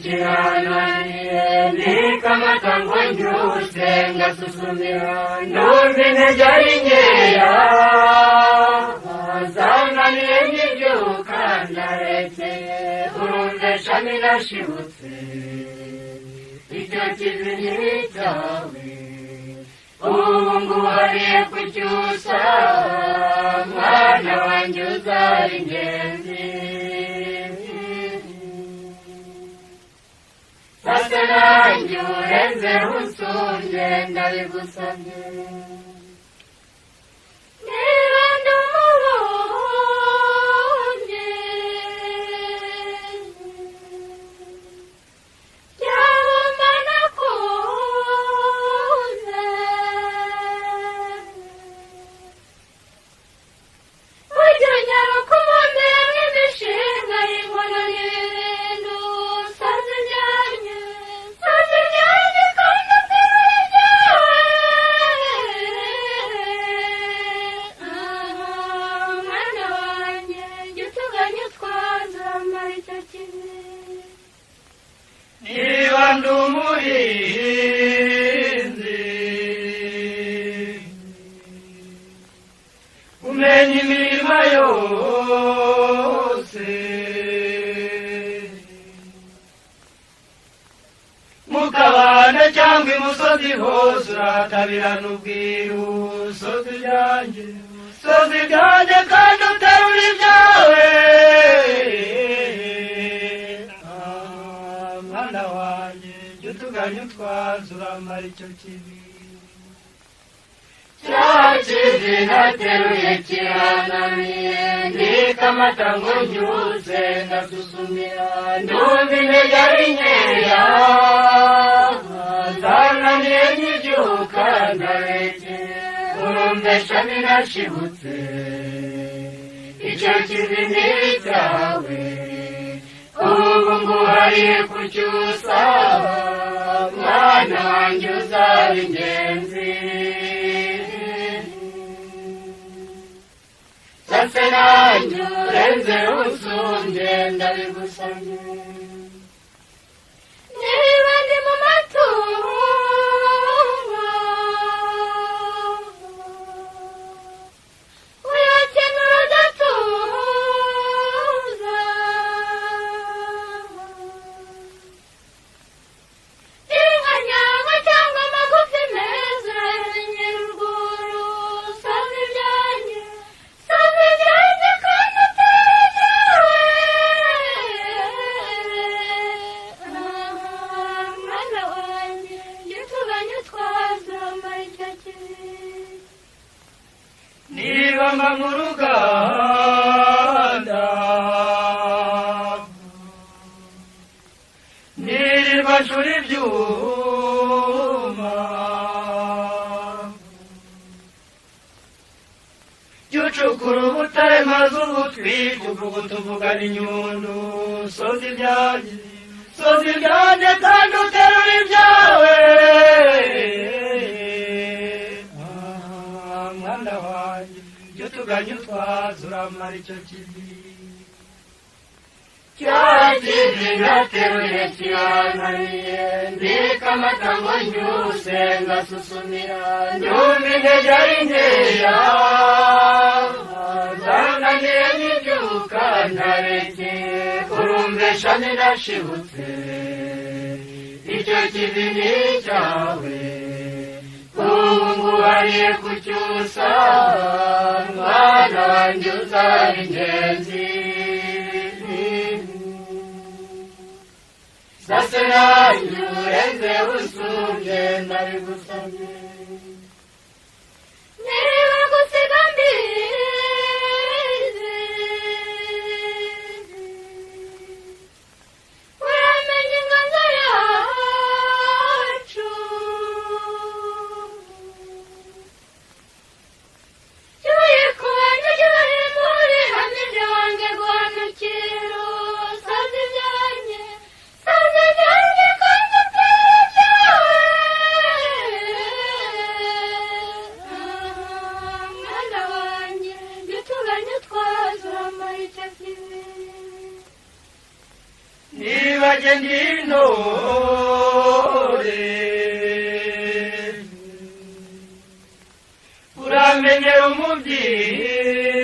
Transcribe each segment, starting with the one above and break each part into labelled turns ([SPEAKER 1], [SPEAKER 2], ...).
[SPEAKER 1] kirananiye nikamata ngo njyuse ngasusumira numva intege ari nkeya zananiye nkibyuka ndarekeye urumvesha ninashibutse icyo kivi ni icyawe ubu nguhariye kucyusa mwana wanjye uzaba ingenzi sasa nanjye urenze usumbye ndabigusabye niba ndumubonye cyangwa nakuze ujya unyaruka umundera nk'imishinga y'inkono n'ibintu sazi njyanye kandi uteruye ibyawe mwana wanjye jya utuganya utwaza mara icyo kibi
[SPEAKER 2] niba ndi umuhinzi umenya imirima yose mu kabande cyangwa imusozi hose uratabirana ubwiru sozi ryanjye kandi uterura ibyawe mwana wanjye jya utuganya utwaza uramara icyo kibi
[SPEAKER 1] cya kivi nateruye kirananiye nikamata ngo njyuse ngasusumira ndumva intege ari nkeya zananiye nkibyuka ndarekeye urumvesha ninashibutse icyo kivi ni icyawe ubu nguhariye kucyusa mwana wanjye uzaba ingenzi sasa nanjye urenze usumbye ndabigusabye niba ndi mu matungo uyakenera udatuza inka nyama cyangwa amagufi meza urabimenyera urwuru sazi ibyanjye kandi uteruye mwana wanjye jya utuganya utwaza mara icyo kibi
[SPEAKER 2] niba mba mu ruganda nirirwa nshura ibyuma jya ucukura ubutare maze ubutwike uvuguta uvugana inyundo sozi ibyanjye kandi uterura ibyawe mwana wanjye jya utuganya utwaza uramara icyo kivi
[SPEAKER 1] cya kivi nateruye kirananiye nikamata ngo njyuse ngasusumira ndumva intege ari nkeya zananiye nkibyuka ndarekeye urumvesha ninashibutse icyo kivi ni icyawe ubu nguhariye kucyusa mwana wanjye uzaba ingenzi sasa nanjye urenze usumbye ndabigusabye niba gusiga mbizi uramenya inganzo yacu cyuye kubanya cyuye muri hamije wanjye guhanukira sazi ibyanjye kandi uteruye ibyawe
[SPEAKER 2] nanjye ndi intore uramenyera umubyimba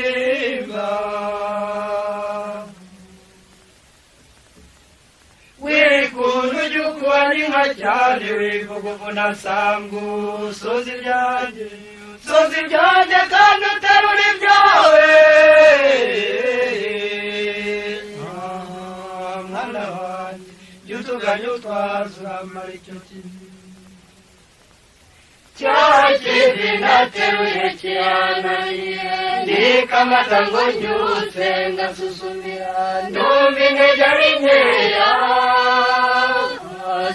[SPEAKER 2] wikuntu ujya ukuba n'inka cyane wivuga uvuna sambu soza ibyanjye kandi uterura ibyawe mwana wanjye jya utuganya utwaza uramara icyo kibi
[SPEAKER 1] cya kivi nateruye kirananiye ndikamata ngo nyuse ngasusumira ndumva intege ari nkeya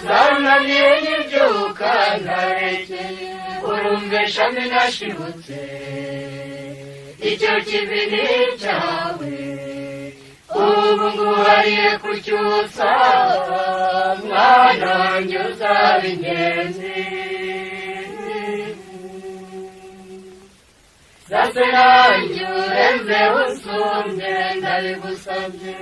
[SPEAKER 1] zananiye nyibyuka ntarekeye urumva ishami nashibutse icyo kivi ni icyawe ubu nguhariye kucyusa mwana wanjye uzaba ingenzi zase nanjye urenze usumbye ndabigusabye